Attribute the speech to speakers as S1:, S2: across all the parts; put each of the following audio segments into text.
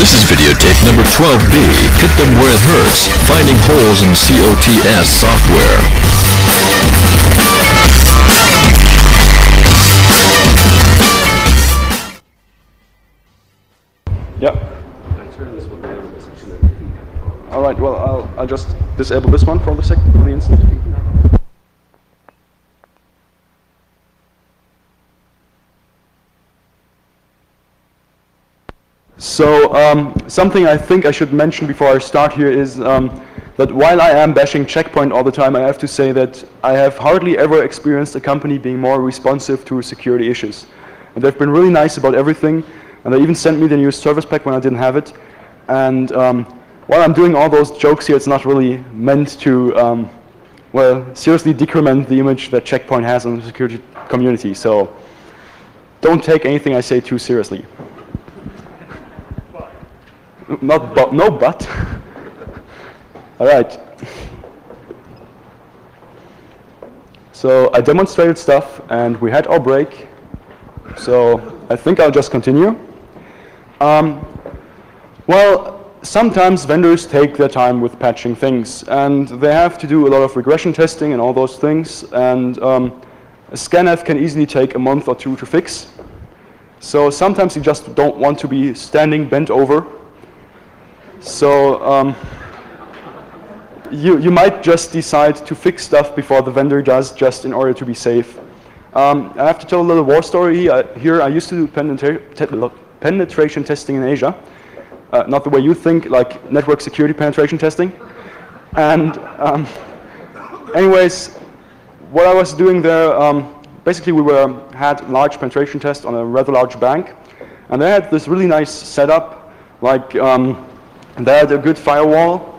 S1: This is videotape number 12B, Hit Them Where It Hurts, Finding Holes in COTS Software.
S2: Yeah. All right, well, I'll just disable this one for the instant. So something I think I should mention before I start here is that while I am bashing Checkpoint all the time, I have to say that I have hardly ever experienced a company being more responsive to security issues. And they've been really nice about everything, and they even sent me the new service pack when I didn't have it. And while I'm doing all those jokes here, it's not really meant to, well, seriously decrement the image that Checkpoint has in the security community. So don't take anything I say too seriously. Not but, no but. All right. So I demonstrated stuff and we had our break. So I think I'll just continue. Well, sometimes vendors take their time with patching things and they have to do a lot of regression testing and all those things. And a scanf can easily take a month or two to fix. So sometimes you just don't want to be standing bent over. So you might just decide to fix stuff before the vendor does, just in order to be safe. I have to tell a little war story here. I used to do penetration testing in Asia. Not the way you think, like network security penetration testing. And anyways, what I was doing there, basically we had large penetration tests on a rather large bank. And they had this really nice setup, like they had a good firewall,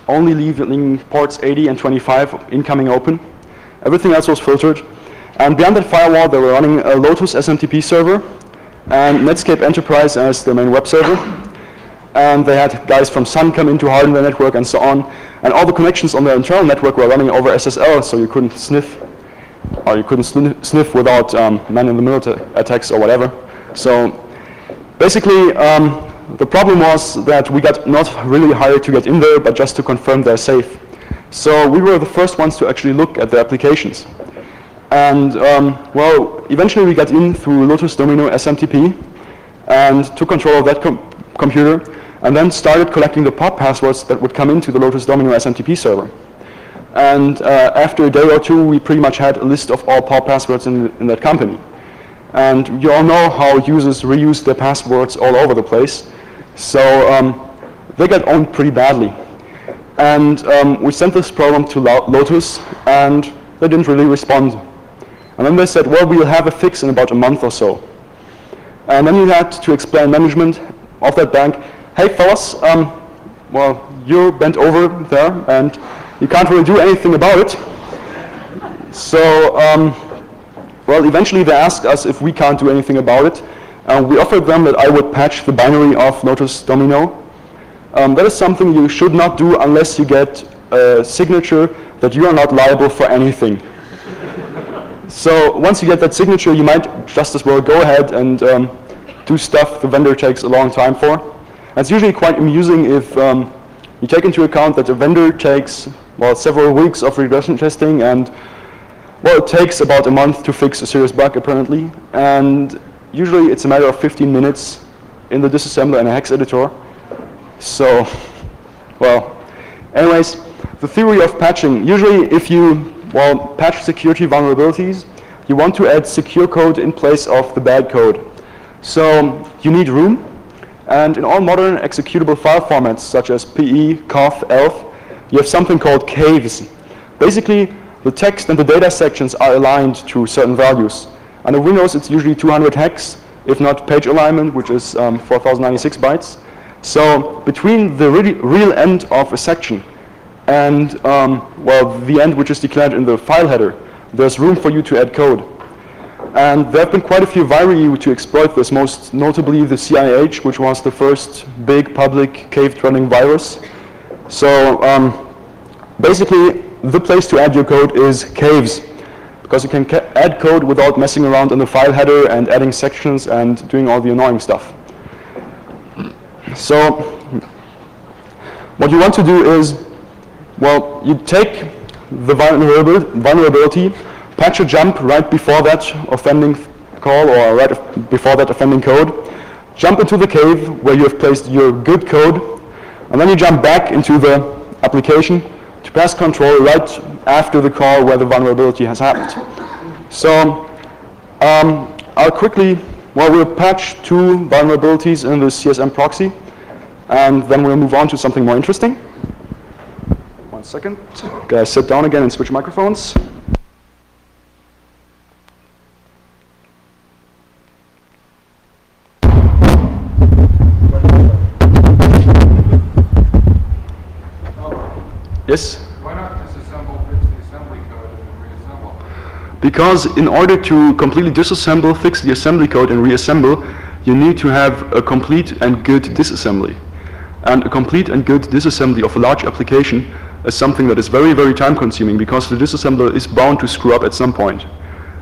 S2: only leaving ports 80 and 25 incoming open. Everything else was filtered. And beyond that firewall, they were running a Lotus SMTP server and Netscape Enterprise as their main web server. And they had guys from Sun come in to harden the network and so on. And all the connections on their internal network were running over SSL, so you couldn't sniff, or you couldn't sniff without man-in-the-middle attacks or whatever. So basically, the problem was that we got not really hired to get in there, but just to confirm they're safe. So we were the first ones to actually look at the applications. And well, eventually we got in through Lotus Domino SMTP and took control of that computer and then started collecting the POP passwords that would come into the Lotus Domino SMTP server. And after a day or two, we pretty much had a list of all POP passwords in that company. And you all know how users reuse their passwords all over the place. So they got owned pretty badly. And we sent this problem to Lotus, and they didn't really respond. And then they said, well, we'll have a fix in about a month or so. And then we had to explain management of that bank, hey fellas, well, you're bent over there, and you can't really do anything about it. So, well, eventually they asked us if we can't do anything about it. We offered them that I would patch the binary of Lotus Domino. That is something you should not do unless you get a signature that you are not liable for anything. So once you get that signature, you might just as well go ahead and do stuff the vendor takes a long time for. And it's usually quite amusing if you take into account that the vendor takes, well, several weeks of regression testing, and well, it takes about a month to fix a serious bug apparently. And usually it's a matter of 15 minutes in the disassembler and a hex editor. So, well, anyways, the theory of patching. Usually if you, well, patch security vulnerabilities, you want to add secure code in place of the bad code. So you need room. And in all modern executable file formats, such as PE, COTS, ELF, you have something called caves. Basically, the text and the data sections are aligned to certain values. Under Windows, it's usually 200 hex, if not page alignment, which is 4096 bytes. So between the real end of a section and, well, the end which is declared in the file header, there's room for you to add code. And there have been quite a few viri to exploit this, most notably the CIH, which was the first big public cave-running virus. So basically, the place to add your code is caves, because you can add code without messing around in the file header and adding sections and doing all the annoying stuff. So what you want to do is, well, you take the vulnerability, patch a jump right before that offending call or right before that offending code, jump into the cave where you have placed your good code, and then you jump back into the application to pass control right after the call where the vulnerability has happened. So I'll quickly, we'll patch 2 vulnerabilities in the CSM proxy, and then we'll move on to something more interesting. 1 second. Guys, sit down again and switch microphones. Yes?
S3: Why not disassemble, fix the assembly code, and then reassemble?
S2: Because in order to completely disassemble, fix the assembly code, and reassemble, you need to have a complete and good disassembly. And a complete and good disassembly of a large application is something that is very, very time consuming, because the disassembler is bound to screw up at some point.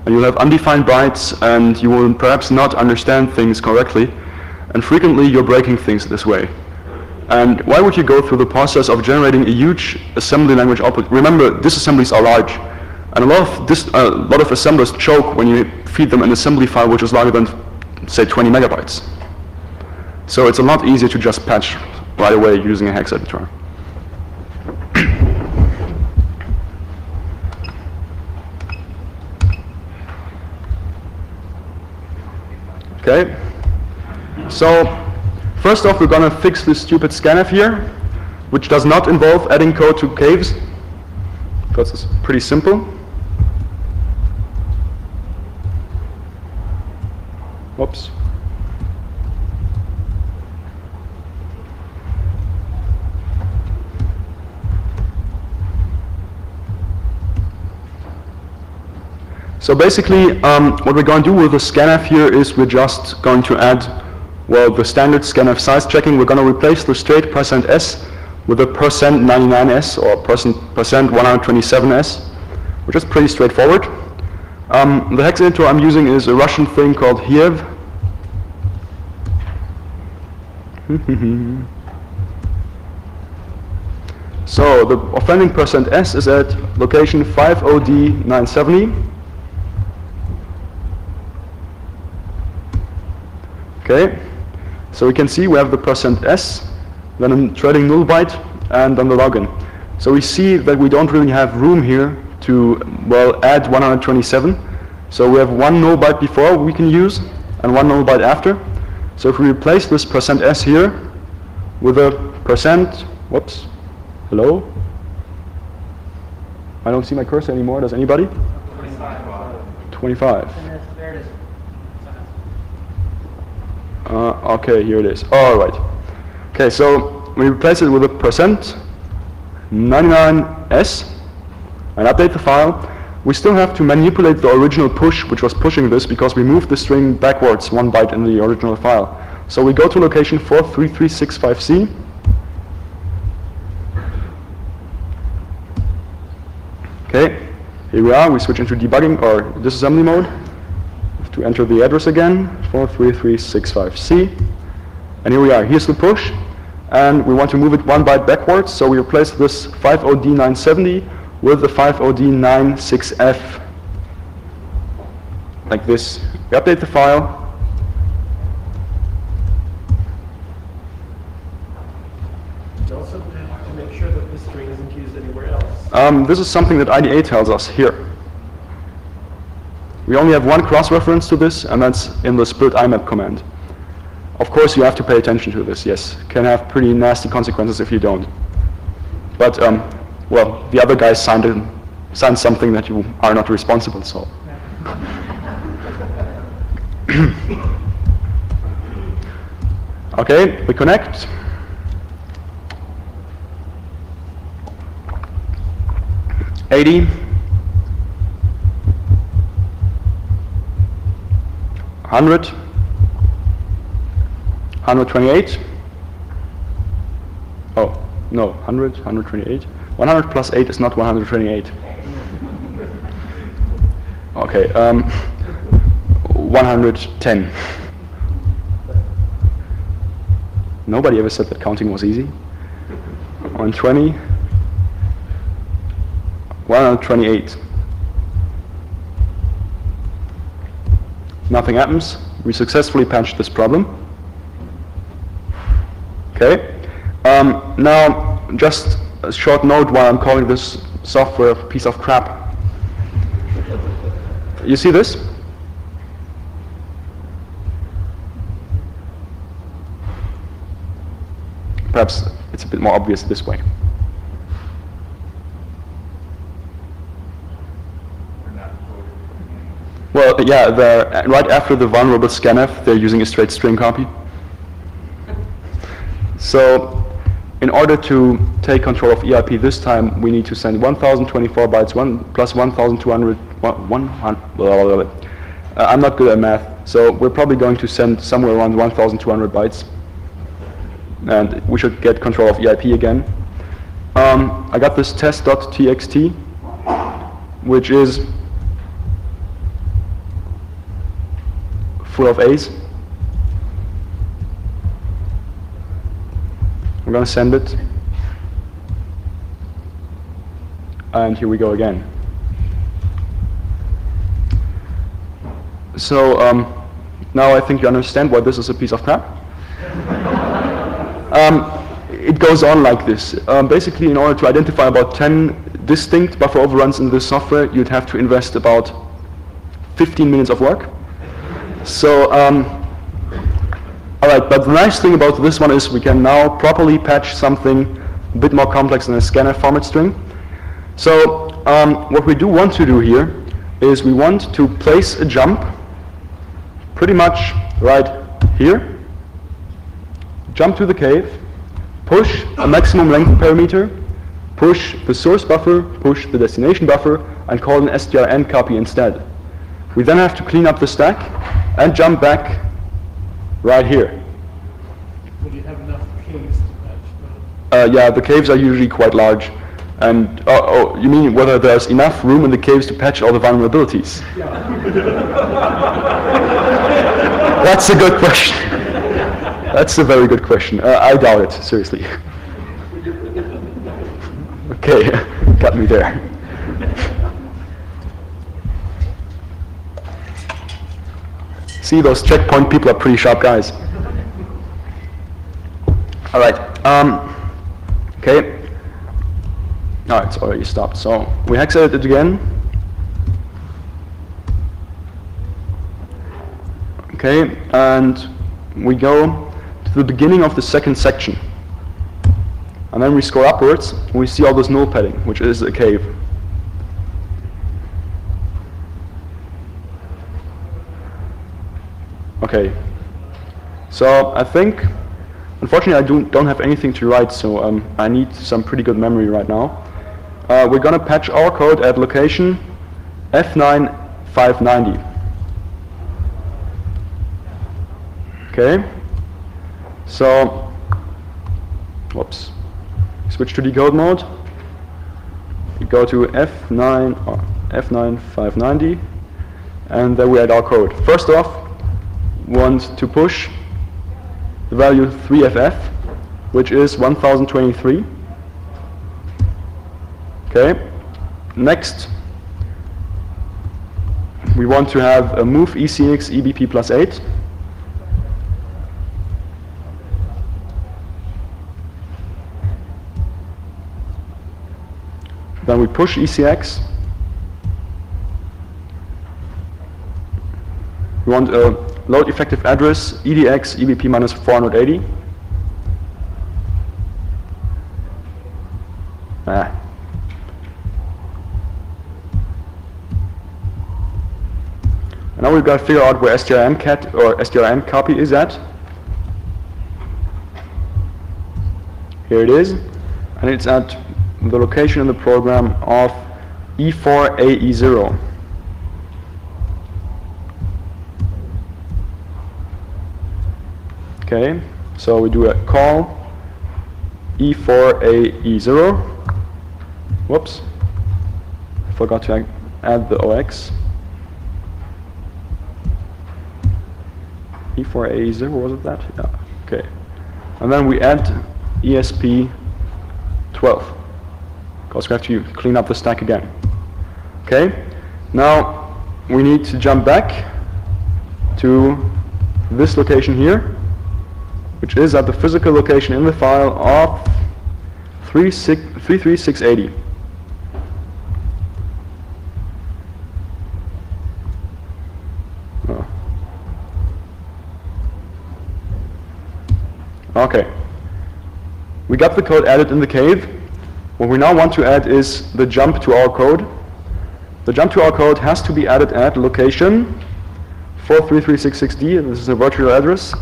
S2: And you'll have undefined bytes, and you will perhaps not understand things correctly, and frequently you're breaking things this way. And why would you go through the process of generating a huge assembly language output? Remember, disassemblies are large, and a lot of assemblers choke when you feed them an assembly file which is larger than, say, 20 megabytes. So it's a lot easier to just patch right away using a hex editor. Okay, so first off, we're going to fix this stupid scanf here, which does not involve adding code to caves, because it's pretty simple. Whoops. So basically, what we're going to do with the scanf here is we're just going to add, well, the standard scanf size checking. We're going to replace the straight %s with a %99s or %127s, which is pretty straightforward. The hex editor I'm using is a Russian thing called Hiev. So the offending %s is at location 50D970. Okay, so we can see we have the %s, then a trailing null byte, and then the login. So we see that we don't really have room here to, well, add 127. So we have 1 null byte before we can use, and 1 null byte after. So if we replace this %s here with a whoops, hello? I don't see my cursor anymore, does anybody? 25.
S4: There it is.
S2: Okay, here it is. All right. Okay, so we replace it with a %99s and update the file. We still have to manipulate the original push, which was pushing this, because we moved the string backwards 1 byte in the original file. So we go to location 43365C. Okay, here we are. We switch into debugging or disassembly mode to enter the address again, 43365C. And here we are. Here's the push. And we want to move it 1 byte backwards, so we replace this 50D970 with the 50D96F, like this. We update the file.
S4: You also have to make sure that this string isn't used anywhere else.
S2: This is something that IDA tells us here. We only have 1 cross-reference to this, and that's in the split IMAP command. Of course, you have to pay attention to this, yes. Can have pretty nasty consequences if you don't. But, well, the other guys signed something that you are not responsible, so. Okay, we connect. $80. 100. 128. Oh, no, 100, 128. 100 plus 8 is not 128. Okay, 110. Nobody ever said that counting was easy. 120. 128. Nothing happens. We successfully patched this problem. Okay. Now, just a short note why I'm calling this software a piece of crap. You see this? Perhaps it's a bit more obvious this way. Well, yeah, right after the vulnerable scanf, they're using a straight string copy. So, in order to take control of EIP this time, we need to send 1024 bytes, plus 1200, I'm not good at math, so we're probably going to send somewhere around 1200 bytes. And we should get control of EIP again. I got this test.txt, which is full of A's. I'm going to send it. And here we go again. So now I think you understand why this is a piece of crap. It goes on like this. Basically, in order to identify about 10 distinct buffer overruns in this software, you'd have to invest about 15 minutes of work. So, all right, but the nice thing about this one is we can now properly patch something a bit more complex than a scanf format string. So, what we do want to do here is we want to place a jump pretty much right here. Jump to the cave, push a maximum length parameter, push the source buffer, push the destination buffer, and call an strn copy instead. We then have to clean up the stack and jump back right here.
S4: Will you have enough caves to patch?
S2: Yeah, the caves are usually quite large. And, oh, you mean whether there's enough room in the caves to patch all the vulnerabilities?
S4: Yeah.
S2: That's a good question. That's a very good question. I doubt it, seriously. Okay, got me there. See, those checkpoint people are pretty sharp guys. All right. Okay. No, it's already stopped. So we hex edit it again. Okay, and we go to the beginning of the second section. And then we scroll upwards, and we see all this null padding, which is a cave. Okay. So I think, unfortunately, I don't have anything to write, so I need some pretty good memory right now. We're going to patch our code at location F9590. Okay. So, whoops. Switch to decode mode. We go to F9590, and then we add our code. First off, want to push the value 3FF, which is 1023. Okay. Next, we want to have a move ECX EBP plus 8. Then we push ECX. We want a load effective address EDX EBP minus 480. And now we've got to figure out where strn cat or strn copy is at. Here it is, and it's at the location in the program of E4AE0. Okay, so we do a call E4AE0. Whoops, forgot to add the OX. E4AE0, was it that? Yeah, okay. and then we add ESP12, because we have to clean up the stack again. Okay, now we need to jump back to this location here, which is at the physical location in the file of 33680. Okay, we got the code added in the cave. What we now want to add is the jump to our code. The jump to our code has to be added at location 43366D, and this is a virtual address.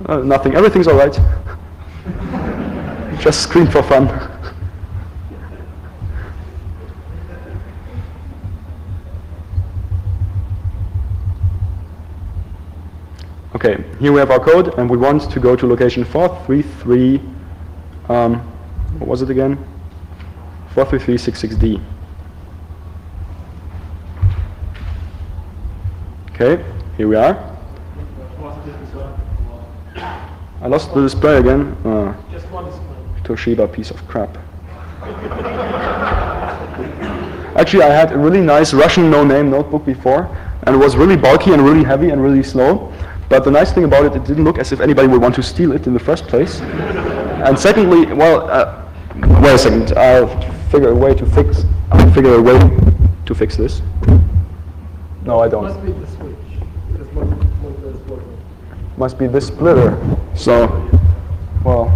S2: Nothing, everything's all right. Just scream for fun. Okay, here we have our code, and we want to go to location 433, what was it again? 43366D. Okay, here we are. I lost the display again.
S4: Just one display.
S2: Toshiba piece of crap. Actually, I had a really nice Russian no-name notebook before, and it was really bulky and really heavy and really slow. But the nice thing about it, it didn't look as if anybody would want to steal it in the first place. And secondly, well, wait a second. I'll figure a way to fix this. No, I don't.
S4: Must be the switch. Because monitor is working.
S2: Must be this splitter. So, well,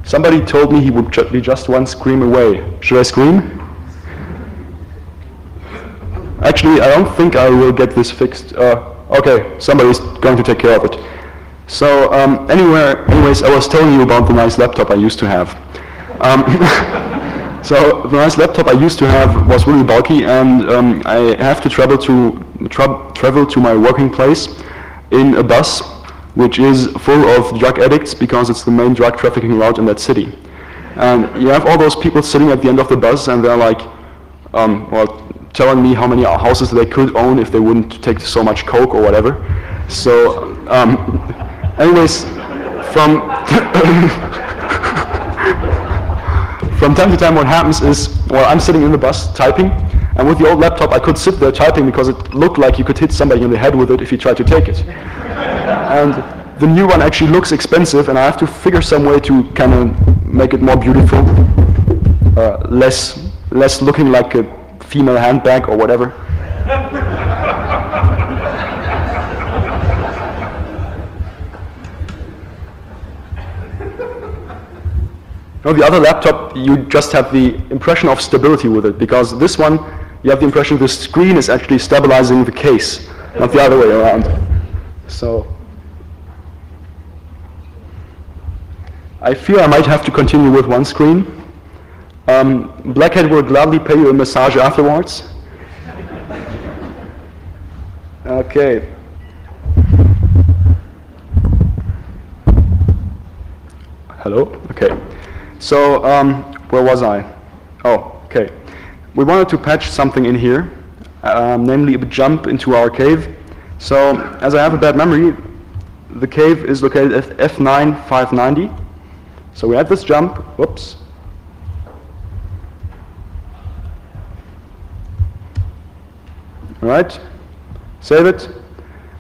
S2: somebody told me he would be just one scream away. Should I scream? Actually, I don't think I will get this fixed. Okay, somebody's going to take care of it. So, anyways, I was telling you about the nice laptop I used to have. So the nice laptop I used to have was really bulky, and I have to travel to my working place in a bus, which is full of drug addicts because it's the main drug trafficking route in that city. And you have all those people sitting at the end of the bus, and they're like, well, telling me how many houses they could own if they wouldn't take so much coke or whatever. So, anyways, from from time to time what happens is, well, I'm sitting in the bus typing, and with the old laptop I could sit there typing because it looked like you could hit somebody in the head with it if you tried to take it. And the new one actually looks expensive, and I have to figure some way to kind of make it more beautiful, less looking like a female handbag or whatever. No, the other laptop, you just have the impression of stability with it, because this one, you have the impression the screen is actually stabilizing the case, not the other way around. So, I fear I might have to continue with one screen. Blackhead will gladly pay you a massage afterwards. Okay. Hello? Okay. So, where was I? Oh, okay. We wanted to patch something in here, namely a jump into our cave. So, as I have a bad memory, the cave is located at F9590. So we add this jump, whoops. All right, save it.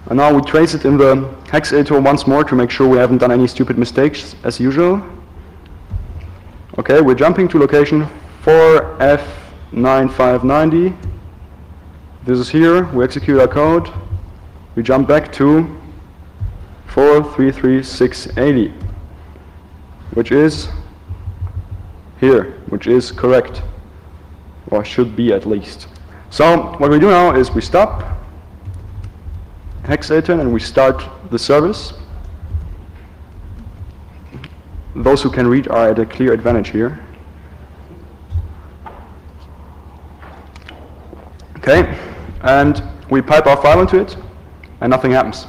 S2: And now we trace it in the hex editor once more to make sure we haven't done any stupid mistakes as usual. Okay, we're jumping to location 4F9590. This is here, we execute our code. We jump back to 433,680, which is here, which is correct, or should be at least. So what we do now is we stop hex editor and we start the service. Those who can read are at a clear advantage here. Okay, and we pipe our file into it, and nothing happens.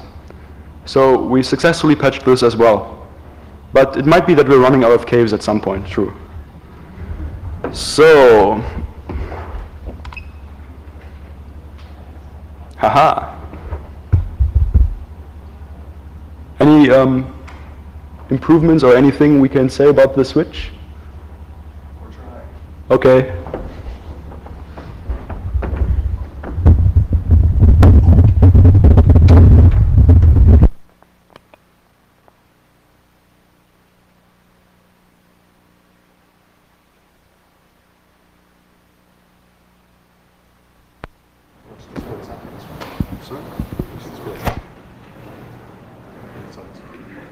S2: So we successfully patched this as well. But it might be that we're running out of caves at some point, true. So, haha. Any improvements or anything we can say about the switch?
S3: We're trying.
S2: Okay.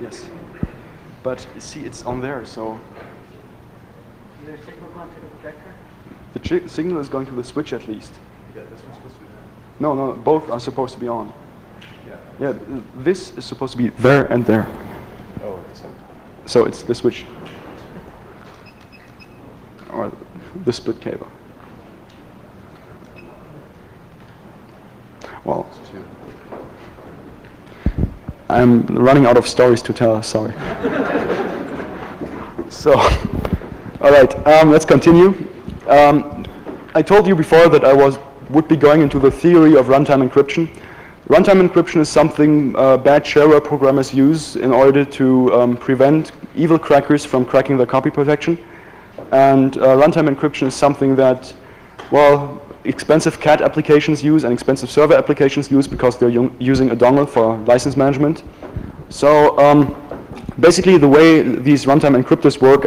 S2: Yes. But see, it's on there, so.
S4: Is there a signal going to the projector?
S2: The signal is going to the switch at least.
S3: Yeah, this one's supposed to be there.
S2: No, both are supposed to be on.
S3: Yeah.
S2: Yeah, this is supposed to be there and there.
S3: Oh, at the same time.
S2: So it's the switch. Or the split cable. Well, I'm running out of stories to tell, sorry. So, all right, let's continue. I told you before that I would be going into the theory of runtime encryption. Runtime encryption is something bad shareware programmers use in order to prevent evil crackers from cracking their copy protection. And runtime encryption is something that, well, expensive CAT applications use and expensive server applications use because they're using a dongle for license management. So basically the way these runtime encryptors work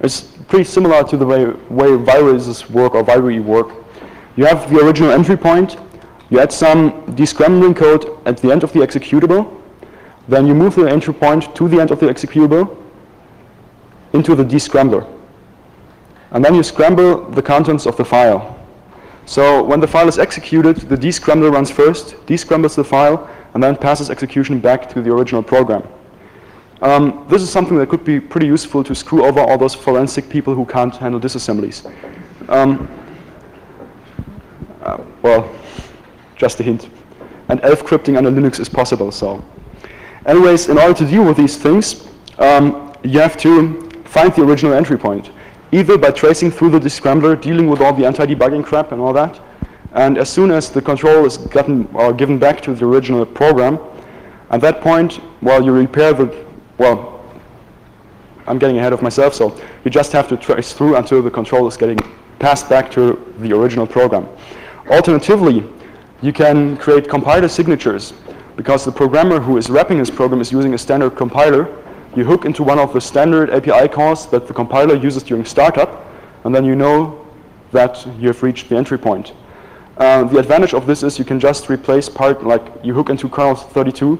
S2: is pretty similar to the way viruses work or virui work. You have the original entry point, you add some descrambling code at the end of the executable, then you move the entry point to the end of the executable into the descrambler. And then you scramble the contents of the file. So when the file is executed, the descrambler runs first, descrambles the file, and then passes execution back to the original program. This is something that could be pretty useful to screw over all those forensic people who can't handle disassemblies. Well, just a hint. And elf crypting under Linux is possible, so. Anyways, in order to deal with these things, you have to find the original entry point, either by tracing through the descrambler, dealing with all the anti-debugging crap and all that, and as soon as the control is given back to the original program, at that point, well, you repair well, I'm getting ahead of myself, so you just have to trace through until the control is getting passed back to the original program. Alternatively, you can create compiler signatures, because the programmer who is wrapping his program is using a standard compiler. You hook into one of the standard API calls that the compiler uses during startup, and then you know that you have reached the entry point. The advantage of this is you can just replace part, like you hook into kernel 32,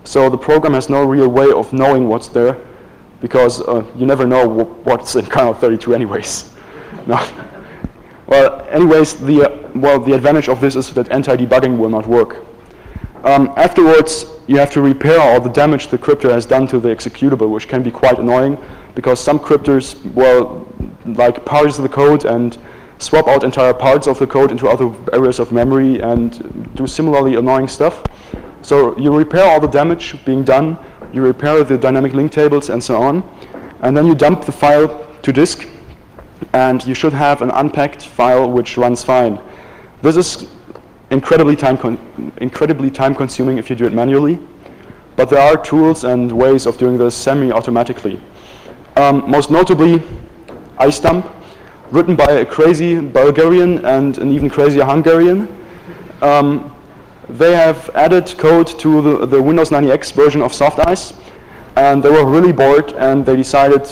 S2: so the program has no real way of knowing what's there, because you never know what's in kernel 32 anyways. No. Well, anyways, the advantage of this is that anti-debugging will not work. Afterwards, you have to repair all the damage the cryptor has done to the executable, which can be quite annoying, because some cryptors, well, like parse the code and swap out entire parts of the code into other areas of memory and do similarly annoying stuff. So you repair all the damage being done, you repair the dynamic link tables and so on, and then you dump the file to disk, and you should have an unpacked file which runs fine. This is incredibly time-consuming if you do it manually, but there are tools and ways of doing this semi-automatically. Most notably, iStump, written by a crazy Bulgarian and an even crazier Hungarian. They have added code to the Windows 90X version of SoftIce, and they were really bored, and they decided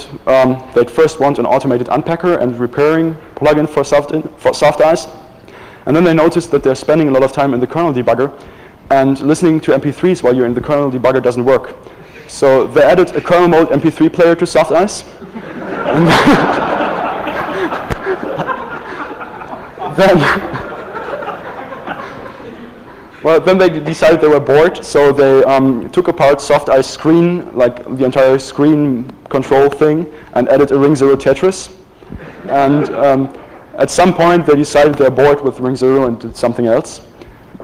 S2: they'd first want an automated unpacker and repairing plugin for SoftIce. And then they noticed that they're spending a lot of time in the kernel debugger, and listening to MP3s while you're in the kernel debugger doesn't work. So they added a kernel mode MP3 player to SoftIce. Then they decided they were bored, so they took apart SoftIce screen, like the entire screen control thing, and added a ring 0 Tetris. And at some point, they decided they're bored with ring 0 and did something else.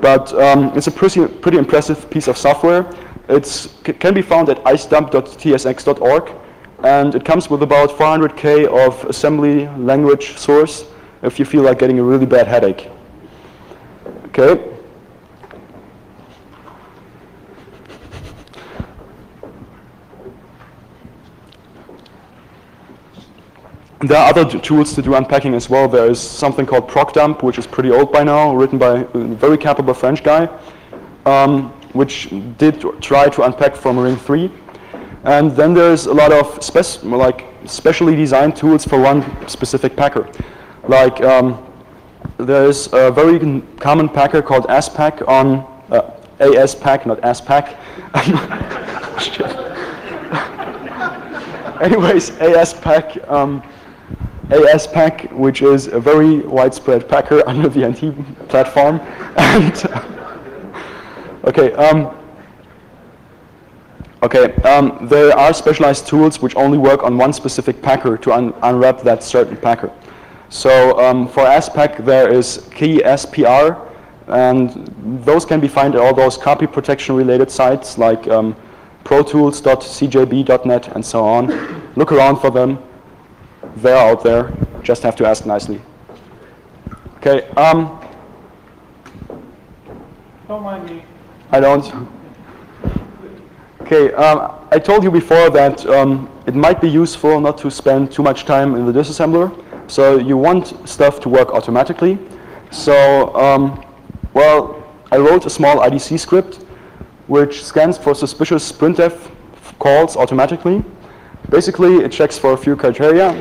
S2: But it's a pretty impressive piece of software. It can be found at isdump.tsx.org, and it comes with about 400K of assembly language source if you feel like getting a really bad headache. Okay. There are other tools to do unpacking as well. There is something called procdump, which is pretty old by now, written by a very capable French guy, which did try to unpack from ring 3. And then there's a lot of specially designed tools for one specific packer. Like there's a very common packer called ASPAC on ASPAC, not ASPAC. Anyways, ASPAC, which is a very widespread packer under the NT platform. And there are specialized tools which only work on one specific packer to unwrap that certain packer. So for ASPAC, there is key SPR, and those can be found at all those copy protection related sites like protools.cjb.net and so on. Look around for them. They're out there. Just have to ask nicely. Okay.
S4: Don't mind me.
S2: I don't. Okay. I told you before that it might be useful not to spend too much time in the disassembler. So you want stuff to work automatically. So well, I wrote a small IDC script which scans for suspicious sprintf calls automatically. Basically, it checks for a few criteria.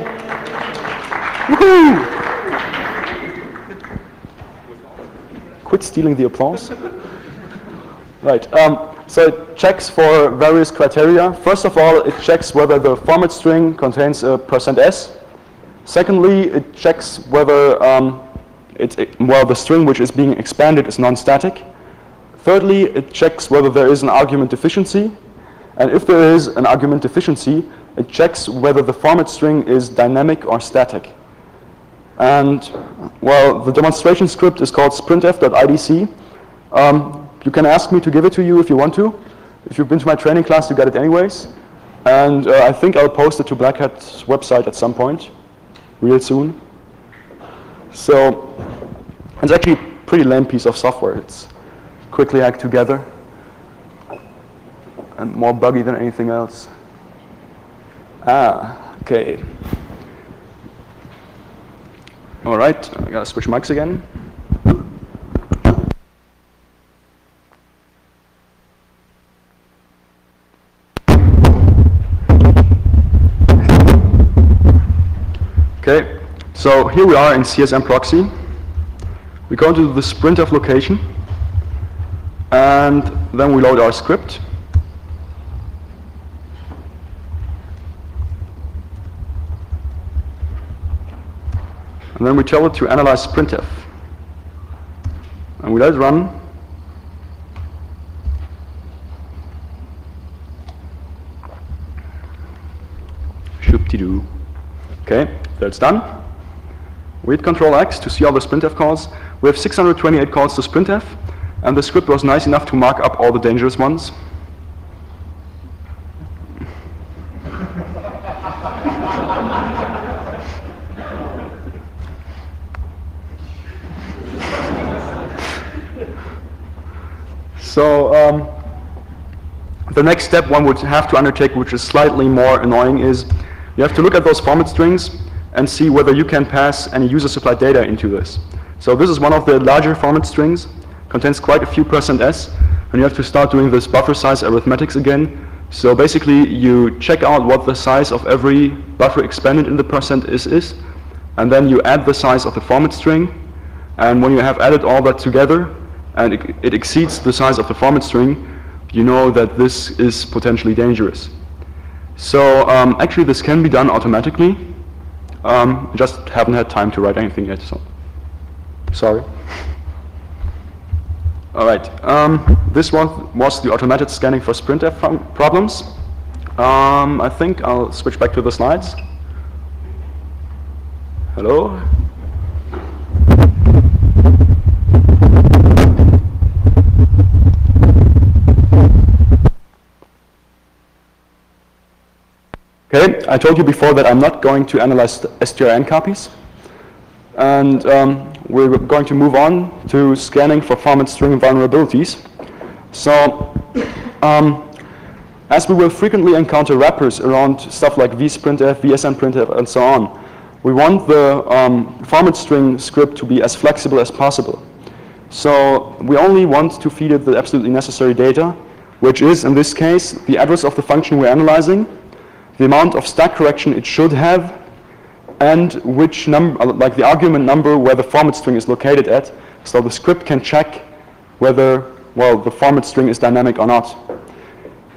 S2: Woohoo! Quit stealing the applause. Right. So it checks for various criteria. First of all, it checks whether the format string contains a %s. Secondly, it checks whether the string which is being expanded is non-static. Thirdly, it checks whether there is an argument deficiency. And if there is an argument deficiency, it checks whether the format string is dynamic or static. And, well, the demonstration script is called sprintf.idc. You can ask me to give it to you if you want to. If you've been to my training class, you get it anyways. And I think I'll post it to Black Hat's website at some point, real soon. So it's actually a pretty lame piece of software. It's quickly hacked together and more buggy than anything else. Okay. All right, I gotta switch mics again. Okay, so here we are in CSM proxy. We go into the sprintf location, and then we load our script. And then we tell it to analyze sprintf. And we let it run. Shoop-de-doo. Okay, that's done. We hit Control X to see all the sprintf calls. We have 628 calls to sprintf, and the script was nice enough to mark up all the dangerous ones. So the next step one would have to undertake, which is slightly more annoying, is you have to look at those format strings and see whether you can pass any user-supplied data into this. So this is one of the larger format strings, contains quite a few %s, and you have to start doing this buffer size arithmetics again. So basically, you check out what the size of every buffer expanded in the %is, and then you add the size of the format string, and when you have added all that together, and it exceeds the size of the format string, you know that this is potentially dangerous. So actually this can be done automatically. Just haven't had time to write anything yet, so sorry. All right, this one was the automated scanning for sprintf problems. I think I'll switch back to the slides. Hello? Okay, I told you before that I'm not going to analyze strn copies. And we're going to move on to scanning for format string vulnerabilities. So, as we will frequently encounter wrappers around stuff like vsprintf, vsnprintf, and so on, we want the format string script to be as flexible as possible. So we only want to feed it the absolutely necessary data, which is, in this case, the address of the function we're analyzing, the amount of stack correction it should have, and which number, like the argument number where the format string is located at, so the script can check whether, well, the format string is dynamic or not.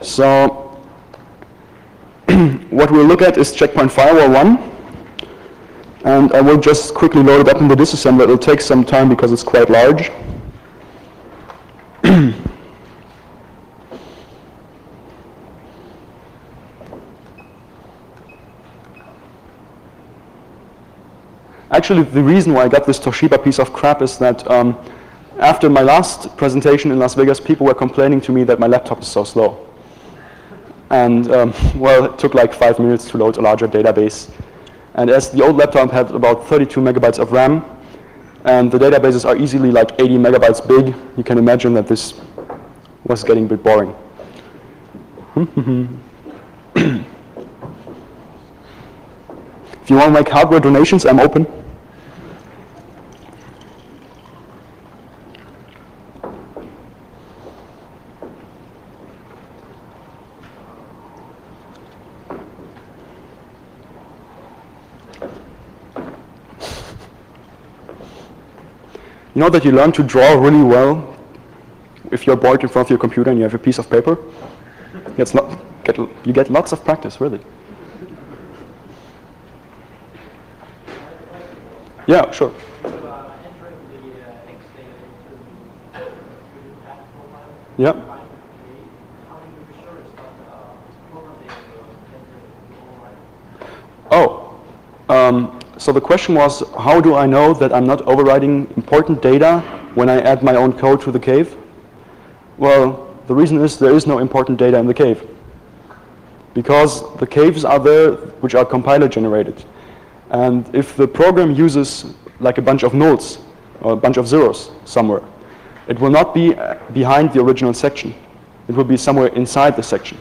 S2: So what we'll look at is checkpoint firewall 1. And I will just quickly load it up in the disassembler. It'll take some time because it's quite large. Actually, the reason why I got this Toshiba piece of crap is that after my last presentation in Las Vegas, people were complaining to me that my laptop is so slow. And well, it took like 5 minutes to load a larger database. And as the old laptop had about 32 megabytes of RAM, and the databases are easily like 80 megabytes big, you can imagine that this was getting a bit boring. If you want to make hardware donations, I'm open. You know that you learn to draw really well if you're bored in front of your computer and you have a piece of paper? You get lots of practice, really. Yeah, sure. Yeah. Oh. So the question was, how do I know that I'm not overriding important data when I add my own code to the cave? Well, the reason is there is no important data in the cave. Because the caves are there, which are compiler generated. And if the program uses like a bunch of nulls or a bunch of zeros somewhere, it will not be behind the original section. It will be somewhere inside the section.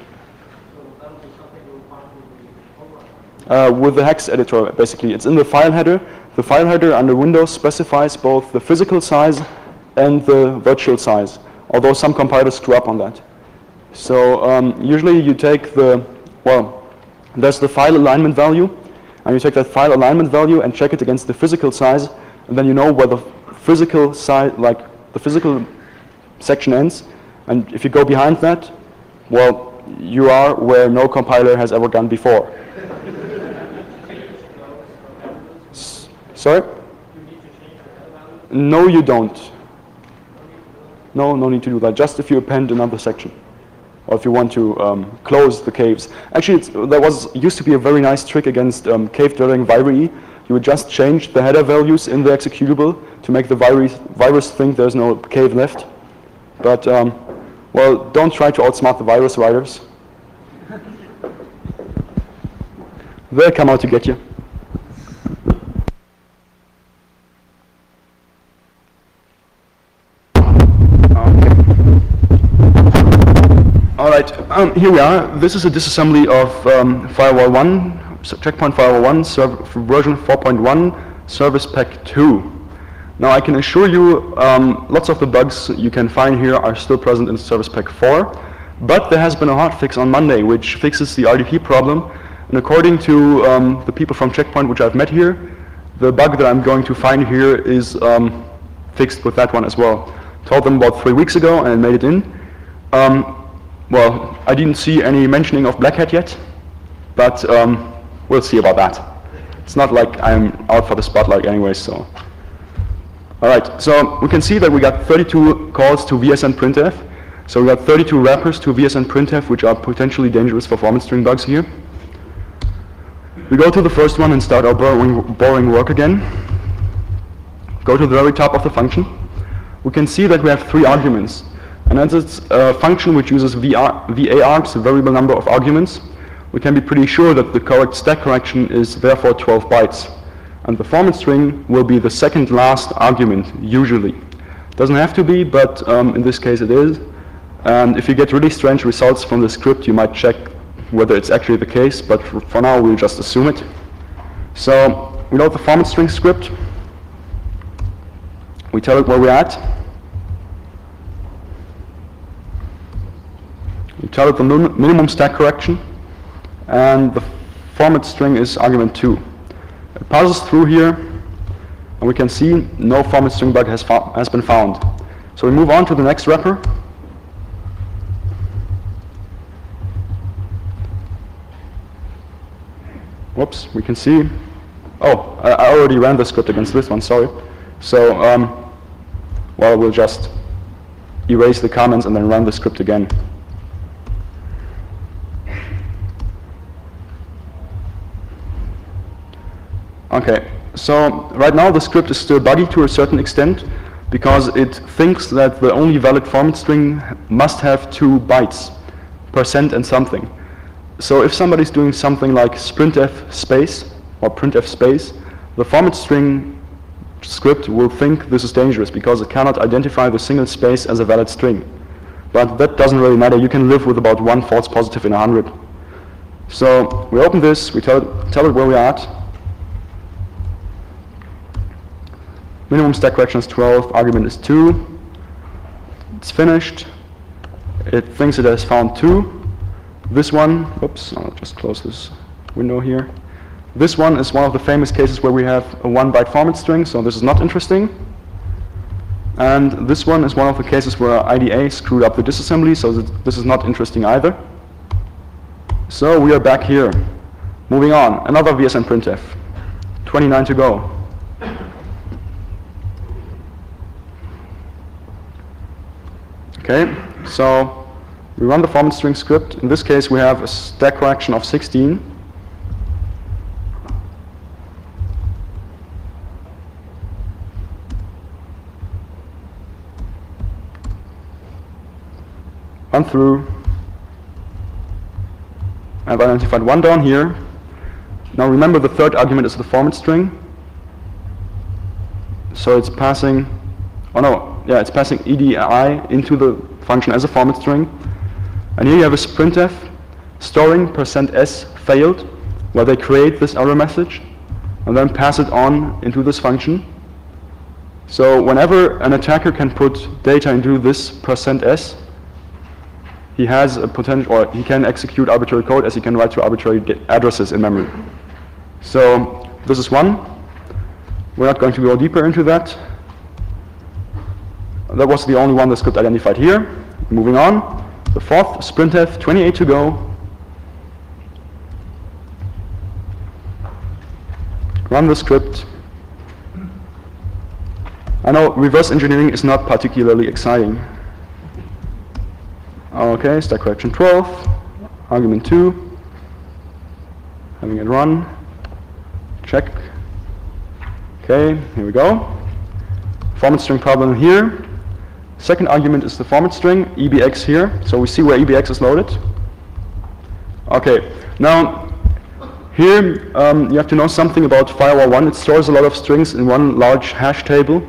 S2: With the hex editor, basically. It's in the file header. The file header under Windows specifies both the physical size and the virtual size, although some compilers screw up on that. So usually you take the, well, there's the file alignment value, and you take that file alignment value and check it against the physical size, and then you know where the physical size, like the physical section ends, and if you go behind that, well, you are where no compiler has ever gone before. Sorry? No, you don't. No need to do that. Just if you append another section, or if you want to close the caves. Actually, there used to be a very nice trick against cave dwelling virus. You would just change the header values in the executable to make the virus think there's no cave left. But well, don't try to outsmart the virus writers. They'll come out to get you. All right, here we are. This is a disassembly of Firewall 1, Checkpoint Firewall 1, version 4.1, Service Pack 2. Now I can assure you lots of the bugs you can find here are still present in Service Pack 4, but there has been a hotfix on Monday which fixes the RDP problem, and according to the people from Checkpoint which I've met here, the bug that I'm going to find here is fixed with that one as well. Told them about 3 weeks ago and I made it in. Well, I didn't see any mentioning of Black Hat yet, but we'll see about that. It's not like I'm out for the spotlight anyway, so. All right, so we can see that we got 32 calls to VSN printf. So we got 32 wrappers to VSN printf, which are potentially dangerous for format string bugs here. We go to the first one and start our boring work again. Go to the very top of the function. We can see that we have 3 arguments. And as it's a function which uses VARGs, a variable number of arguments, we can be pretty sure that the correct stack correction is therefore 12 bytes. And the format string will be the second last argument, usually. Doesn't have to be, but in this case it is. And if you get really strange results from the script, you might check whether it's actually the case, but for now we'll just assume it. So we load the format string script. We tell it where we're at. We tell it the minimum stack correction, and the format string is argument 2. It passes through here, and we can see no format string bug has been found. So we move on to the next wrapper. Whoops, we can see. Oh, I already ran the script against this one, sorry. So, well, we'll just erase the comments and then run the script again. Okay, so right now the script is still buggy to a certain extent because it thinks that the only valid format string must have 2 bytes, % and something. So if somebody's doing something like sprintf space or printf space, the format string script will think this is dangerous because it cannot identify the single space as a valid string. But that doesn't really matter. You can live with about 1 false positive in 100. So we open this, we tell it where we're at. Minimum stack correction is 12, argument is 2. It's finished. It thinks it has found 2. This one, oops, I'll just close this window here. This one is one of the famous cases where we have a 1-byte format string, so this is not interesting. And this one is one of the cases where IDA screwed up the disassembly, so this is not interesting either. So we are back here. Moving on, another VSN printf. 29 to go. Okay, so we run the format string script. In this case, we have a stack correction of 16. Run through. I've identified 1 down here. Now remember, the third argument is the format string. So it's passing, oh no, yeah, it's passing EDI into the function as a format string. And here you have a sprintf storing %s failed, where they create this error message and then pass it on into this function. So whenever an attacker can put data into this %s, he has a potential, or he can execute arbitrary code as he can write to arbitrary addresses in memory. So this is one. We're not going to go deeper into that. That was the only one the script identified here. Moving on. The fourth, sprintf, 28 to go. Run the script. I know reverse engineering is not particularly exciting. Okay, stack correction 12, argument 2, having it run, check. Okay, here we go. Format string problem here. Second argument is the format string, EBX here. So we see where EBX is loaded. Okay, now here you have to know something about firewall 1. It stores a lot of strings in one large hash table.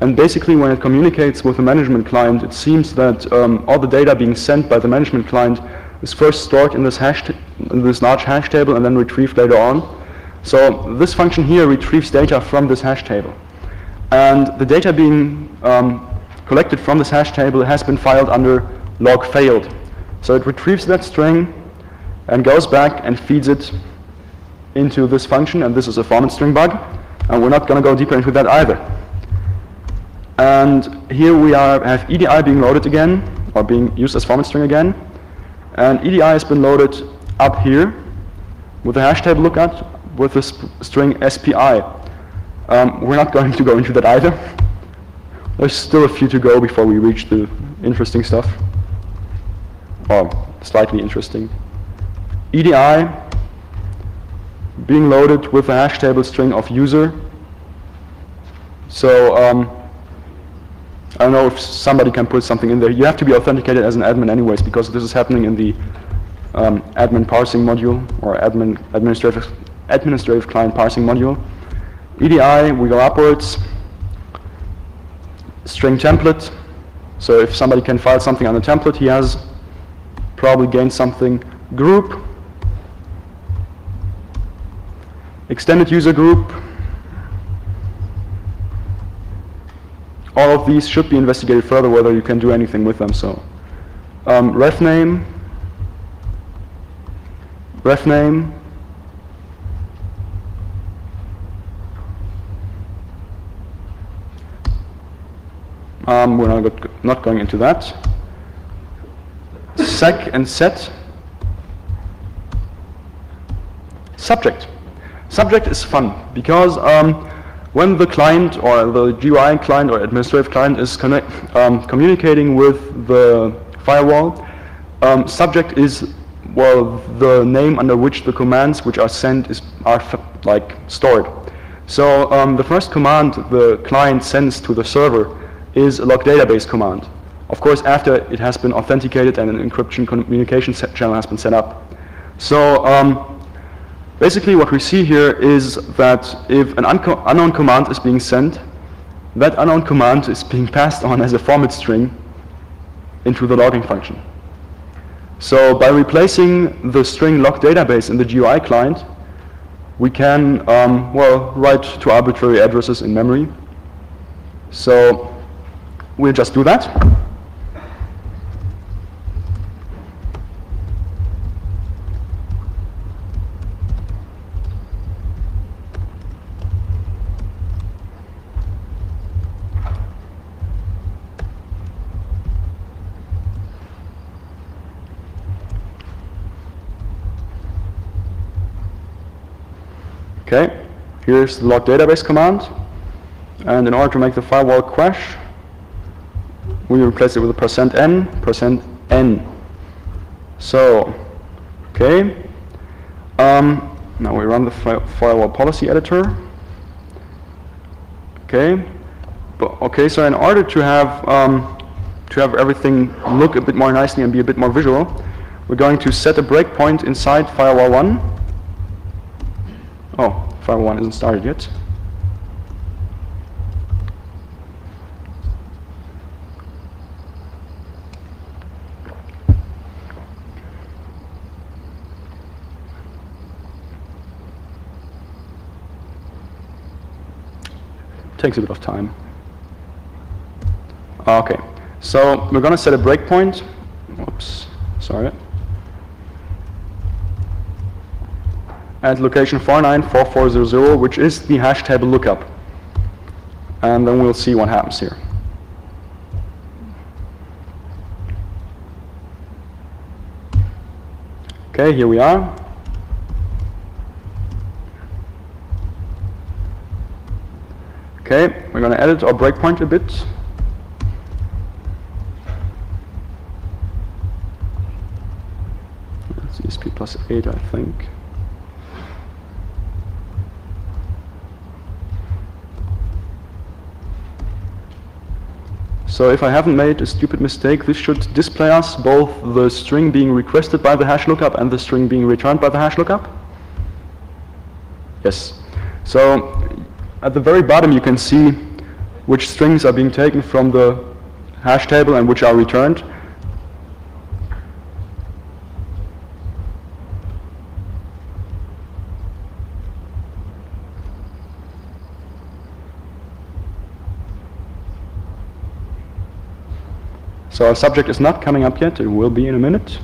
S2: And basically when it communicates with the management client, it seems that all the data being sent by the management client is first stored in this large hash table and then retrieved later on. So this function here retrieves data from this hash table. And the data being collected from this hash table has been filed under log failed. So it retrieves that string and goes back and feeds it into this function, and this is a format string bug. And we're not going to go deeper into that either. And here we have EDI being loaded again, or being used as format string again. And EDI has been loaded up here with the hash table lookup with the string SPI. We're not going to go into that either. There's still a few to go before we reach the interesting stuff. Or slightly interesting. EDI being loaded with a hash table string of user. So I don't know if somebody can put something in there. You have to be authenticated as an admin anyways, because this is happening in the admin parsing module, or administrative client parsing module. EDI, we go upwards. String template. So if somebody can file something on the template, he has probably gained something. Group. Extended user group. all of these should be investigated further whether you can do anything with them. So ref name, we're not going into that. Sec and set. Subject. Subject is fun because when the client or the GUI client or administrative client is communicating with the firewall, subject is, well, the name under which the commands which are sent are stored. So the first command the client sends to the server is a log database command. Of course, after it has been authenticated and an encryption communication channel has been set up. So basically what we see here is that if an unknown command is being sent, that unknown command is being passed on as a format string into the logging function. So by replacing the string log database in the GUI client, we can well, write to arbitrary addresses in memory. So we'll just do that. Okay, here's the log database command, and in order to make the firewall crash, we replace it with a %n. So, okay, now we run the firewall policy editor. Okay, so in order to have everything look a bit more nicely and be a bit more visual, we're going to set a breakpoint inside firewall 1. Oh, firewall 1 isn't started yet. Takes a bit of time. Okay, so we're going to set a breakpoint. Whoops, sorry. At location 494400, which is the hash table lookup. And then we'll see what happens here. Okay, here we are. Okay, we're going to edit our breakpoint a bit. It's ESP +8, I think. So if I haven't made a stupid mistake, this should display us both the string being requested by the hash lookup and the string being returned by the hash lookup. Yes. So at the very bottom you can see which strings are being taken from the hash table and which are returned. So our subject is not coming up yet, it will be in a minute.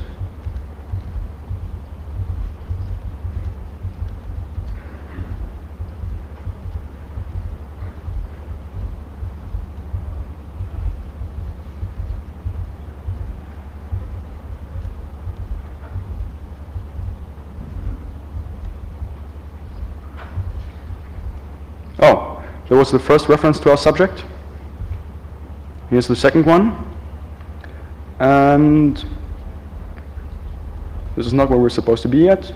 S2: Oh, there was the first reference to our subject. Here's the second one. And this is not where we're supposed to be yet.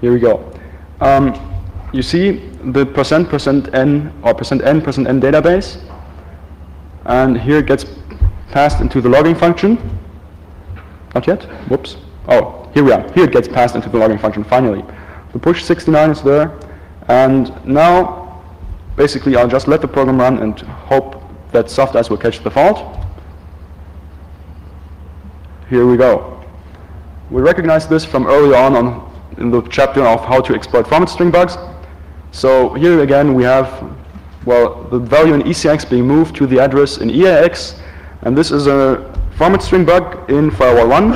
S2: Here we go. You see the %n or %n database, and here it gets passed into the logging function. Not yet. Whoops. Oh, here we are. Here it gets passed into the logging function. Finally, the push 69 is there, and now basically I'll just let the program run and hope that soft-ice will catch the fault. Here we go. We recognize this from early on in the chapter of how to exploit format string bugs. So here again we have well, the value in ECX being moved to the address in EAX, and this is a format string bug in firewall 1,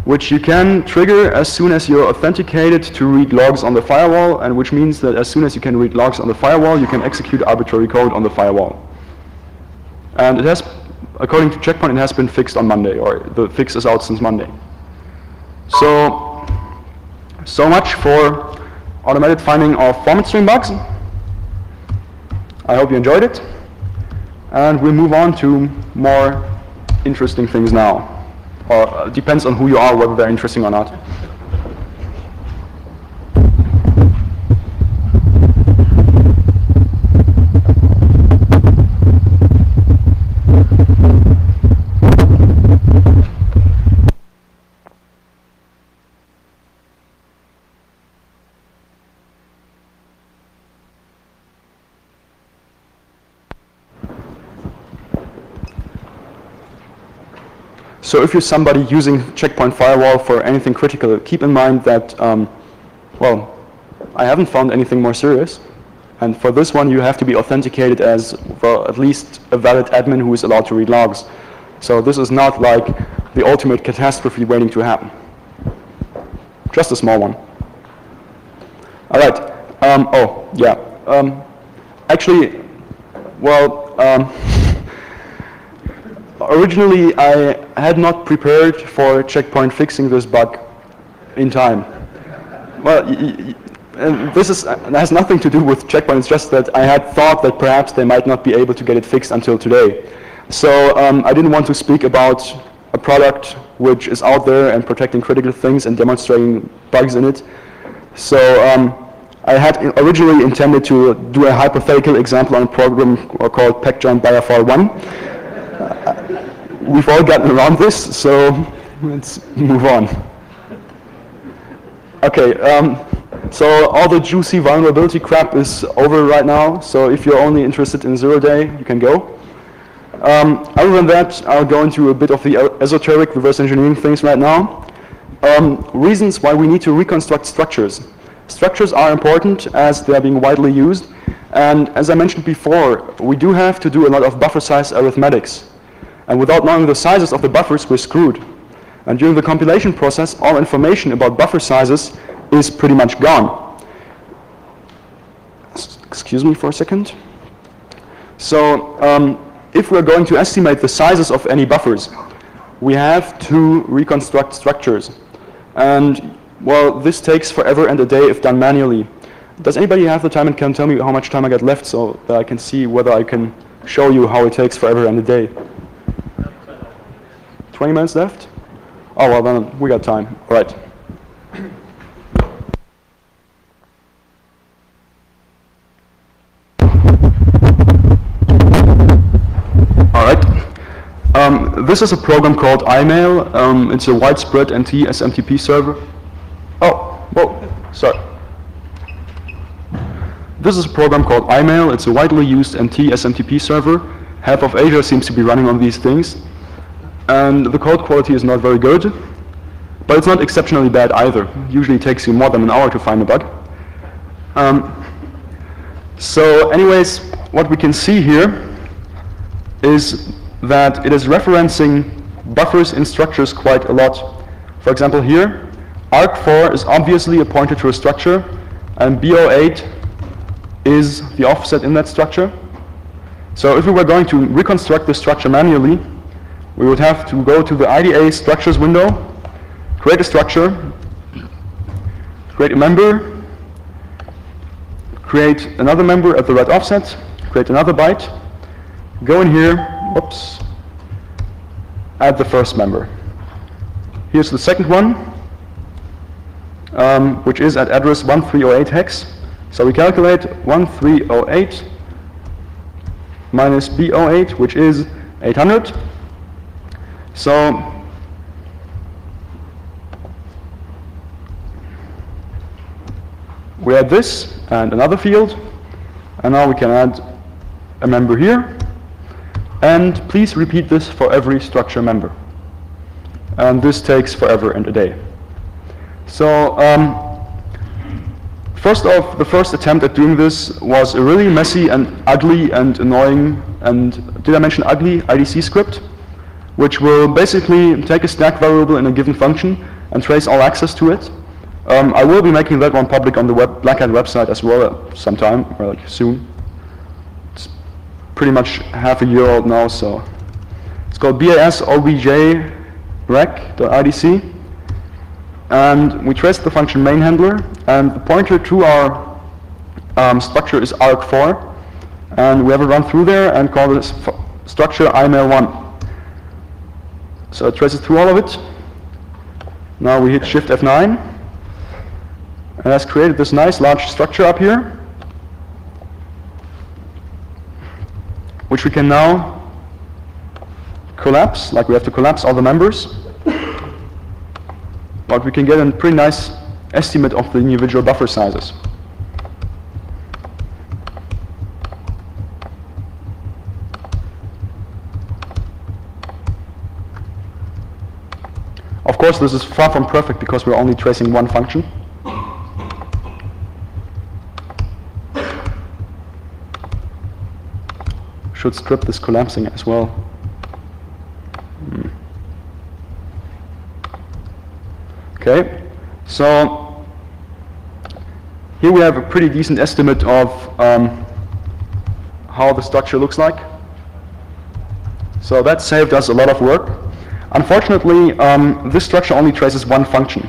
S2: which you can trigger as soon as you're authenticated to read logs on the firewall, and which means that as soon as you can read logs on the firewall, you can execute arbitrary code on the firewall. And it has, according to Checkpoint, it has been fixed on Monday, or the fix is out since Monday. So much for automated finding of format string bugs. I hope you enjoyed it. And we'll move on to more interesting things now. Or depends on who you are, whether they're interesting or not. So if you're somebody using Checkpoint Firewall for anything critical, keep in mind that, well, I haven't found anything more serious. And for this one, you have to be authenticated as, well, at least a valid admin who is allowed to read logs. So this is not like the ultimate catastrophe waiting to happen. Just a small one. All right. Oh, yeah. Actually, well, originally, I had not prepared for Checkpoint fixing this bug in time. Well, this has nothing to do with Checkpoint. It's just that I had thought that perhaps they might not be able to get it fixed until today. So I didn't want to speak about a product which is out there and protecting critical things and demonstrating bugs in it. So I had originally intended to do a hypothetical example on a program called PackJoin BioFile 1. We've all gotten around this, so let's move on. Okay, so all the juicy vulnerability crap is over right now, so if you're only interested in 0-day, you can go. Other than that, I'll go into a bit of the esoteric reverse engineering things right now. Reasons why we need to reconstruct structures. Structures are important as they are being widely used, and as I mentioned before, we do have to do a lot of buffer size arithmetics. And without knowing the sizes of the buffers, we're screwed. And during the compilation process, all information about buffer sizes is pretty much gone. Excuse me for a second. So if we're going to estimate the sizes of any buffers, we have to reconstruct structures. And, well, this takes forever and a day if done manually. Does anybody have the time and can tell me how much time I got left so that I can see whether I can show you how it takes forever and a day? 20 minutes left? Oh, well, then we got time. All right. All right. This is a program called iMail. It's a widespread NT SMTP server. Oh, whoa, sorry. This is a program called iMail. It's a widely used NT SMTP server. Half of Asia seems to be running on these things. And the code quality is not very good, but it's not exceptionally bad either. Usually it takes you more than an hour to find a bug. So anyways, what we can see here is that it is referencing buffers in structures quite a lot. For example here, arg4 is obviously a pointer to a structure, and bo8 is the offset in that structure. So if we were going to reconstruct the structure manually, we would have to go to the IDA structures window, create a structure, create a member, create another member at the right offset, create another byte, go in here, whoops, add the first member. Here's the second one, which is at address 1308 hex. So we calculate 1308 minus B08, which is 800. So we add this and another field, and now we can add a member here. And please repeat this for every structure member. And this takes forever and a day. So the first attempt at doing this was a really messy and ugly and annoying, and did I mention ugly, IDC script, which will basically take a stack variable in a given function and trace all access to it. I will be making that one public on the Black Hat website as well sometime, or like soon. It's pretty much half a year old now, so it's called BAS OBJ rec.idc. And we trace the function main handler, and the pointer to our structure is arg4, and we have a run through there and call this structure imail1. So it traces through all of it. Now we hit Shift F9, and has created this nice large structure up here, which we can now collapse, like we have to collapse all the members. But we can get a pretty nice estimate of the individual buffer sizes. Of course, this is far from perfect because we're only tracing one function. Should strip this collapsing as well. Okay, so here we have a pretty decent estimate of how the structure looks like. So that saved us a lot of work. Unfortunately, this structure only traces one function.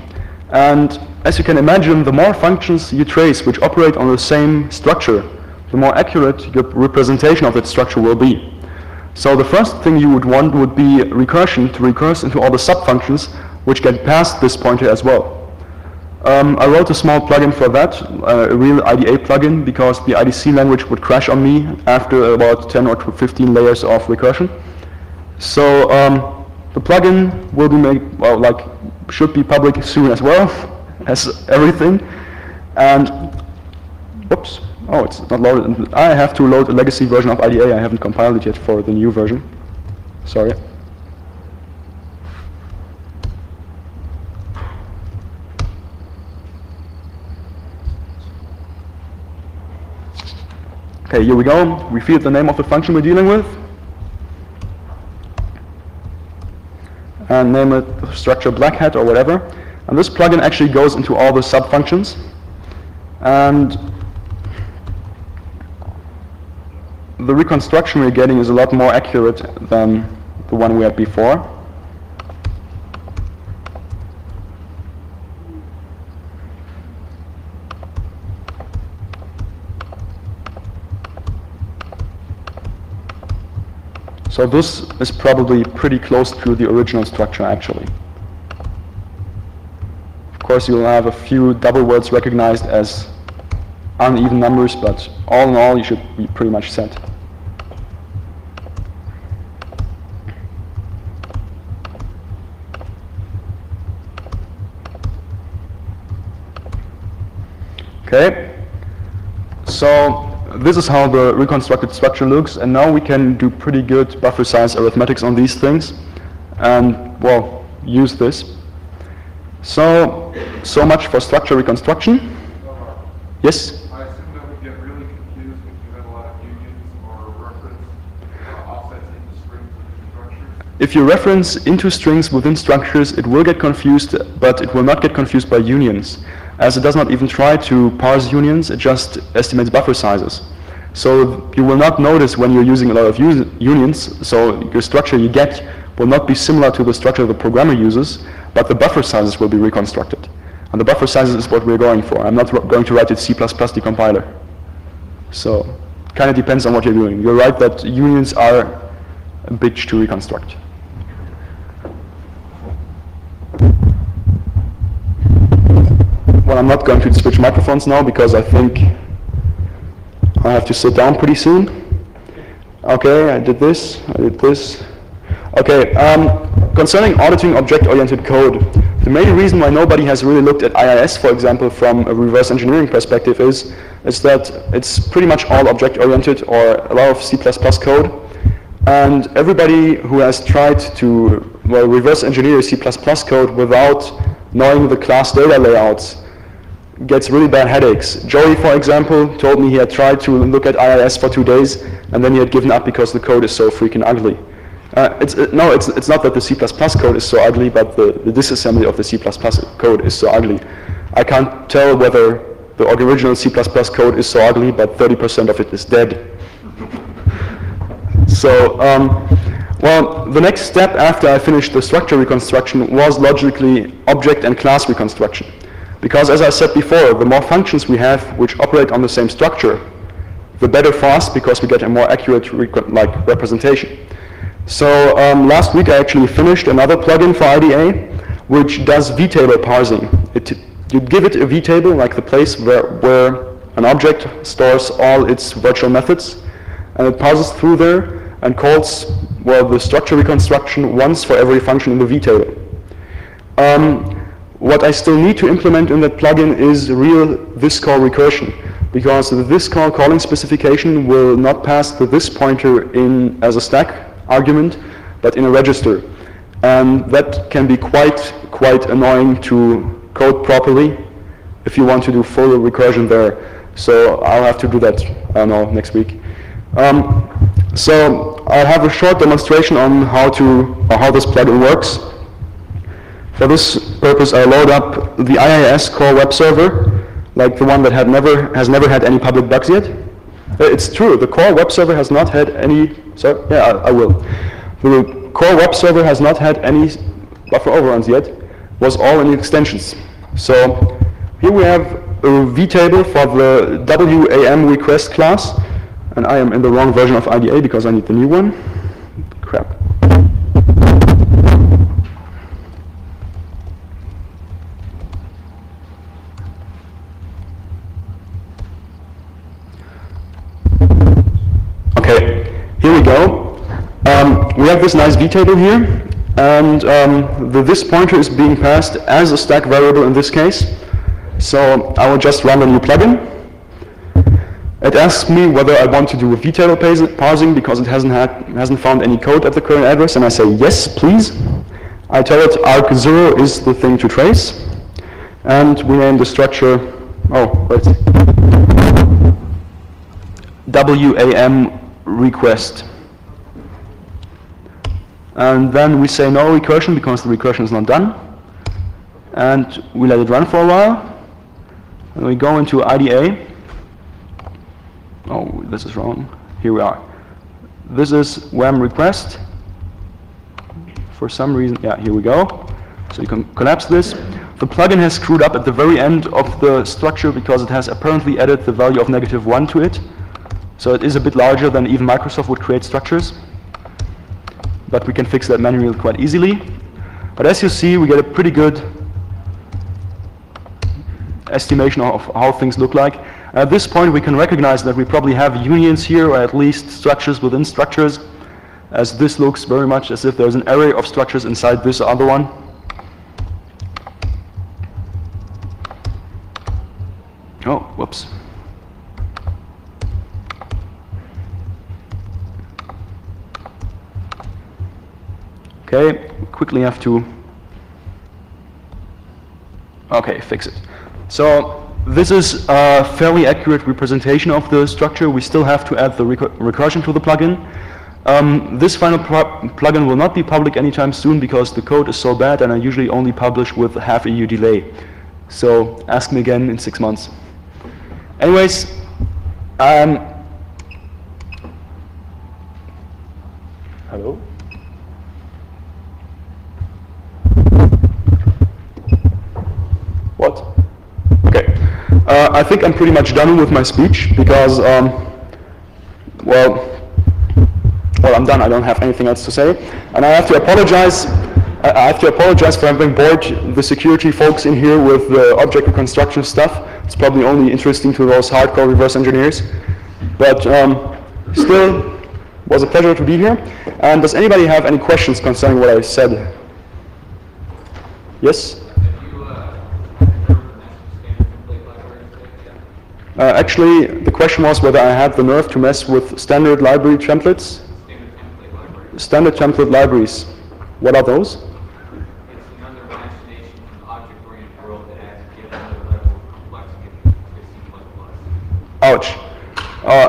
S2: And as you can imagine, the more functions you trace which operate on the same structure, the more accurate your representation of that structure will be. So the first thing you would want would be recursion, to recurse into all the sub-functions which get past this pointer as well. I wrote a small plugin for that, a real IDA plugin, because the IDC language would crash on me after about 10 or 15 layers of recursion. So the plugin will be made, well, like, should be public soon as well, as everything. And, oops, oh, it's not loaded. I have to load a legacy version of IDA. I haven't compiled it yet for the new version. Sorry. Okay, here we go. We feed the name of the function we're dealing with. And name it structure black hat or whatever. And this plugin actually goes into all the sub-functions. And the reconstruction we're getting is a lot more accurate than the one we had before. So this is probably pretty close to the original structure, actually. Of course, you'll have a few double words recognized as uneven numbers, but all in all, you should be pretty much set. Okay, so this is how the reconstructed structure looks, and now we can do pretty good buffer size arithmetics on these things, and, well, use this. So much for structure reconstruction. Yes?
S3: I assume that would get really confused if you had a lot of unions or reference offsets into strings within structures.
S2: If you reference into strings within structures, it will get confused, but it will not get confused by unions, as it does not even try to parse unions, it just estimates buffer sizes. So you will not notice when you're using a lot of unions, so your structure you get will not be similar to the structure the programmer uses, but the buffer sizes will be reconstructed. And the buffer sizes is what we're going for. I'm not going to write it C++ decompiler. So it kind of depends on what you're doing. You're right that unions are a bitch to reconstruct. Well, I'm not going to switch microphones now because I think I have to sit down pretty soon. Okay, I did this, I did this. Okay, concerning auditing object-oriented code, the main reason why nobody has really looked at IIS, for example, from a reverse engineering perspective is that it's pretty much all object-oriented or a lot of C++ code. And everybody who has tried to, well, reverse engineer C++ code without knowing the class data layouts gets really bad headaches. Joey, for example, told me he had tried to look at IIS for 2 days, and then he had given up because the code is so freaking ugly. No, it's not that the C++ code is so ugly, but the disassembly of the C++ code is so ugly. I can't tell whether the original C++ code is so ugly, but 30% of it is dead. So, well, the next step after I finished the structure reconstruction was logically object and class reconstruction. Because as I said before, the more functions we have which operate on the same structure, the better for us because we get a more accurate representation. So last week I actually finished another plugin for IDA which does vtable parsing. You give it a vtable, like the place where an object stores all its virtual methods, and it parses through there and calls, well, the structure reconstruction once for every function in the vtable. What I still need to implement in that plugin is real thisCall recursion, because the thisCall calling specification will not pass the this pointer in as a stack argument, but in a register. And that can be quite annoying to code properly if you want to do full recursion there. So I'll have to do that, I don't know, next week. So I'll have a short demonstration on how this plugin works. For this purpose, I load up the IIS core web server, like the one that has never had any public bugs yet. It's true, the core web server has not had any, sorry, yeah, I will. The core web server has not had any buffer overruns yet, was all in the extensions. So here we have a vtable for the WAM request class, and I am in the wrong version of IDA because I need the new one. Crap. Okay, here we go. We have this nice vtable here, and the this pointer is being passed as a stack variable in this case. So I will just run a new plugin. It asks me whether I want to do a vtable parsing because it hasn't found any code at the current address, and I say yes, please. I tell it arc0 is the thing to trace, and we name the structure, WAM request. And then we say no recursion because the recursion is not done. And we let it run for a while. And we go into IDA. Oh, this is wrong. Here we are. This is WAM request. For some reason, yeah, here we go. So you can collapse this. The plugin has screwed up at the very end of the structure because it has apparently added the value of -1 to it. So it is a bit larger than even Microsoft would create structures. But we can fix that manually quite easily. But as you see, we get a pretty good estimation of how things look like. At this point, we can recognize that we probably have unions here, or at least structures within structures, as this looks very much as if there's an array of structures inside this other one. Oh, whoops. Okay, quickly have to, okay, fix it. So this is a fairly accurate representation of the structure. We still have to add the recursion to the plugin. This final plugin will not be public anytime soon because the code is so bad, and I usually only publish with half a year delay. So ask me again in 6 months. Anyways, hello? What? Okay. I think I'm pretty much done with my speech because, well, I'm done. I don't have anything else to say, and I have to apologize. I have to apologize for having bored the security folks in here with the object reconstruction stuff. It's probably only interesting to those hardcore reverse engineers, but still, was a pleasure to be here. And does anybody have any questions concerning what I said? Yes. Actually, the question was whether I had the nerve to mess with standard library templates. Standard template libraries. What are those?
S5: It's another imagination from the object-oriented world that adds yet another level of complexity
S2: Ouch.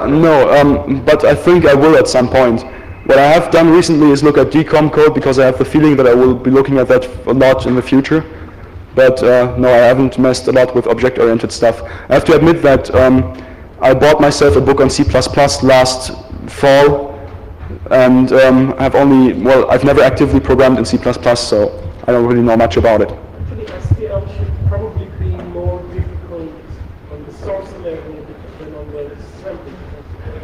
S2: No, but I think I will at some point. What I have done recently is look at decom code because I have the feeling that I will be looking at that a lot in the future. But no, I haven't messed a lot with object-oriented stuff. I have to admit that I bought myself a book on C++ last fall, and I've never actively programmed in C++, so I don't really know much about it.
S4: Actually, STL should probably be more difficult on the source level than on the disassembly.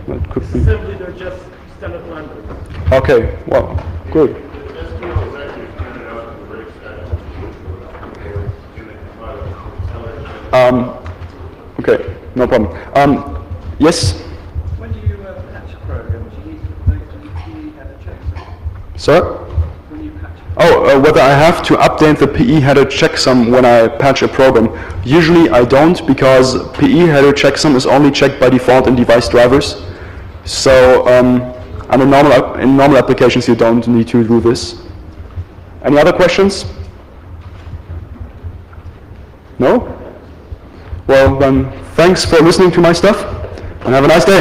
S2: That could be.
S4: Disassembly, they're just standard language.
S2: Okay, well, good. Okay, no problem. Yes?
S5: When you patch programs, you need to update the PE header checksum.
S2: Sir?
S5: When you patch
S2: Whether I have to update the PE header checksum when I patch a program. Usually I don't, because PE header checksum is only checked by default in device drivers. So in normal applications you don't need to do this. Any other questions? No? Well then, thanks for listening to my stuff, and have a nice day.